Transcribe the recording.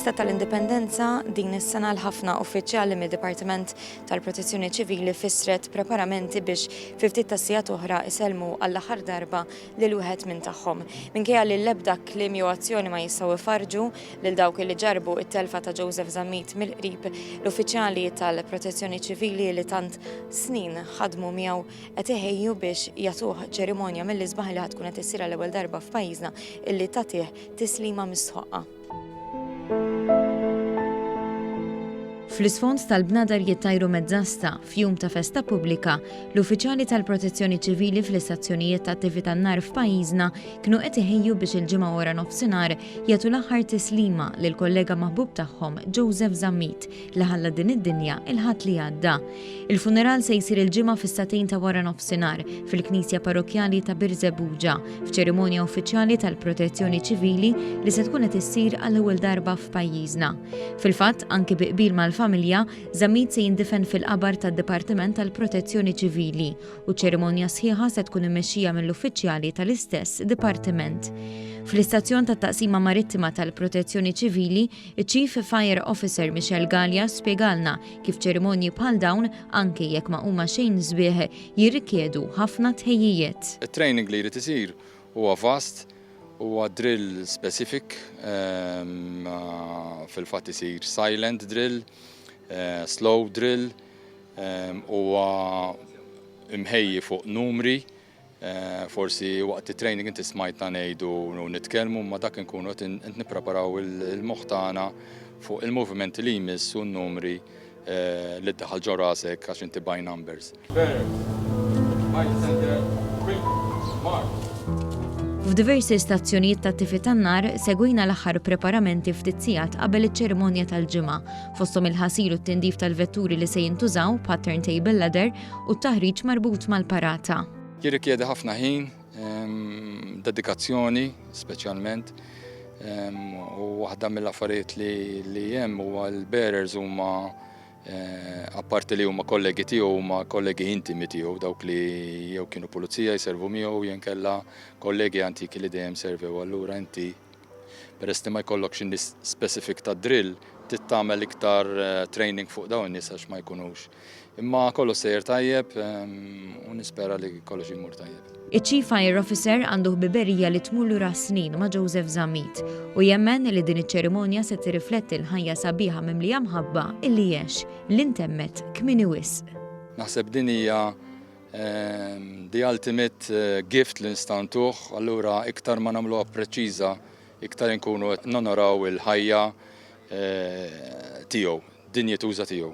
fil-festa tal-Indipendenza din is-sena l-ħafna uffiċjali mid-Dipartiment tal-Protezzjoni Ċivili fissret preparamenti biex fi ftit ta' sigħat oħra iselmu għall-aħħar darba lil wieħed minn tagħhom. Minkejja li l-ebda kliem jew azzjoni ma jistgħu ifarġu lil dawk li ġarbu it-telfa ta' Joseph Zammit mill-qrib, l-uffiċjali tal-Protezzjoni Ċivili li tant snin ħadmu miegħu qed iħejju biex jagħtuh ċerimonja mill-isbaħ li ħadd tkun qed issir l-ewwel darba f'pajjiżna illi tagħtih tislima mistħoqqa. Fl-isfond tal-bnadar jittajru mezzasta f'jum ta' festa pubblika, l-uffiċjali tal-Protezzjoni Ċivili fl-istazzjonijiet ta' attività nar f'pajjiżna kienu qed iħejju biex il-ġimgħa wara nofsinhar jagħtu l-aħħar tislima lil kollega maħbub tagħhom Joseph Zammit li ħalla din id-dinja il-ħadd li għadda. Il-funeral se jsir il-ġimgħa fis-satejn ta' wara nofsinhar fil-Knisja Parrokjali ta' Birżebbuġa f'ċerimonja uffiċjali tal-Protezzjoni Ċivili li se tkun qed issir għall-ewwel darba f'pajjiżna. Fil-fatt anke bi qbil mal-familja, Zammit se jindifen fil-qabar tad-Dipartiment tal-Protezzjoni Ċivili u ċerimonja sħiħa se tkun immexxija mill-uffiċjali tal-istess dipartiment. Fl-istazzjon tat-Taqsima Marittima tal-Protezzjoni Ċivili, iċ-Chief Fire Officer Michelle Gallia spjegalna kif ċerimonji bħal dawn anke jekk ma huma xejn sbieħ jirrikjedu ħafna tħejjijiet. It-training li jrid isir huwa vast huwa drill specific, fil-fatt isir silent drill, slow drill, huwa imħejji fuq numri. Forsi waqt it-training inti smajtna ngħidu u nitkellmu ma dak inkunu qed nippreparaw il-moħħ tagħna fuq il-movimenti li jmiss u n-numri li ddaħħal ġo rasek għax inti by numbers. F'diversi stazzjonijiet ta' attività nar segwina l-aħħar preparamenti ftit sigħat qabel iċ-ċerimonja tal-ġimgħa, fosthom il-ħasil u t-tindif tal-vetturi li se jintużaw bħat table ladder u t-taħriġ marbut mal-parata. Jirrikjedi ħafna ħin, dedikazzjoni speċjalment, u waħda mill-affarijiet li hemm huwa l-bearers huma apparti li huma kollegi tiegħu huma kollegi intimi tiegħu dawk li jew kienu pulizija jservu miegħu jew inkella kollegi antiki li dejjem servew. Allura inti peress li ma jkollokx in-nies specific ta' drill tittamel iktar training fuq dawn in-nies għax ma jkunux. Imma kollu sejjer tajjeb u nispera li kollox jmur tajjeb. Iċ-Chief Fire Officer għandu ħbiberija li tmur lura snin ma' Joseph Zammit u jemmen li din iċ-ċerimonja se tirrifletti l-ħajja sabiħa mimlija mħabba illi jgħix li ntemmet kmieni wisq. Naħseb din hija the ultimate gift li nstantuh, allura iktar ma nagħmluha preċiża, iktar inkunu qed nonoraw il-ħajja tiegħu, dinjetuża tiegħu.